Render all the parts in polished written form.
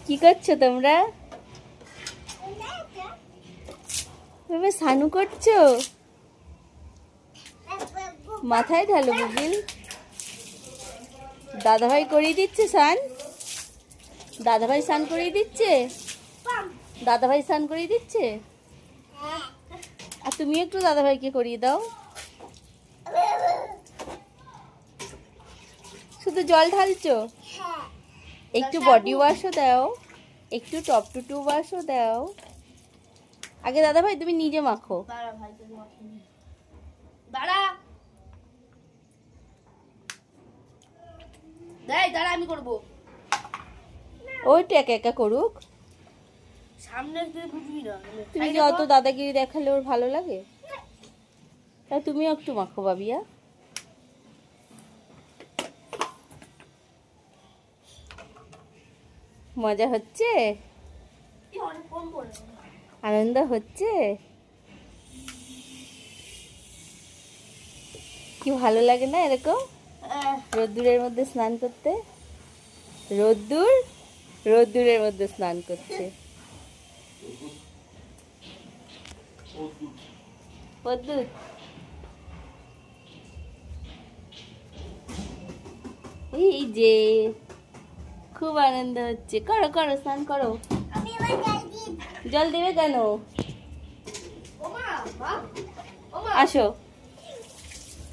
কি করছো তোমরা? তুমি স্নানু করছো? মাথায় ঢালো বুগিল। দাদাভাই করিয়ে দিচ্ছে স্নান? দাদাভাই স্নান করিয়ে দিচ্ছে? দাদাভাই স্নান করিয়ে দিচ্ছে? আর তুমি একটু দাদাভাইকে করিয়ে দাও। শুধু জল ঢালছো? একটু বডি ওয়াশও দাও, একটু টপ টু ওয়াশও দাও। আগে দাদাভাই তুমি নিজে মাখো। দাঁড়া আমি করবো। ওইটা একা একা করুক। সামনে বুঝবি না। তুমি কি অত দাদাগিরি দেখালে ওর ভালো লাগে? তা তুমিও একটু মাখো বাবিয়া। মজা হচ্ছে? আনন্দ হচ্ছে? কি ভালো লাগে না এরকম রোদ্দুরের মধ্যে স্নান করতে? রোদ্দুরের মধ্যে স্নান করতে। এই যে খুব আনন্দ হচ্ছে। করো করো স্নান করো। জল দেবে কেন? আসো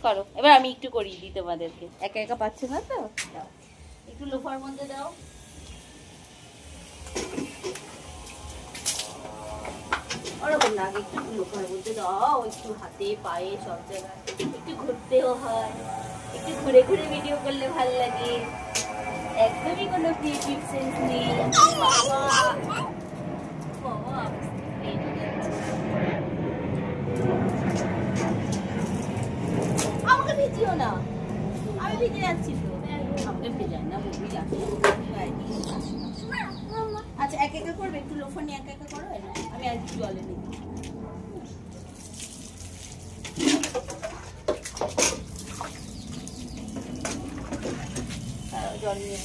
করো। এবার আমি একটু করিয়ে দিই তোমাদেরকে। একা একা পাচ্ছে না তো, একটু লোফার মধ্যে দাও। ওরকম না, একটু লোফার মধ্যে দাও, একটু হাতে পায়ে সব জায়গায় একটু ঘুরতেও হয়। একটু ঘুরে ঘুরে ভিডিও করলে ভালো লাগে। একদমই কোনো ক্রিয়েটিভ সেন্স নেই। আমাকে ভিজিও না, আমি ভিজে যাচ্ছি তো। আমাকে ভেজাই না, বুবি যাচ্ছে। আচ্ছা এক একা করবে, একটু লোফার নিয়ে একা একা করো। আমি আর একটু জলে নিই। জল নিয়ে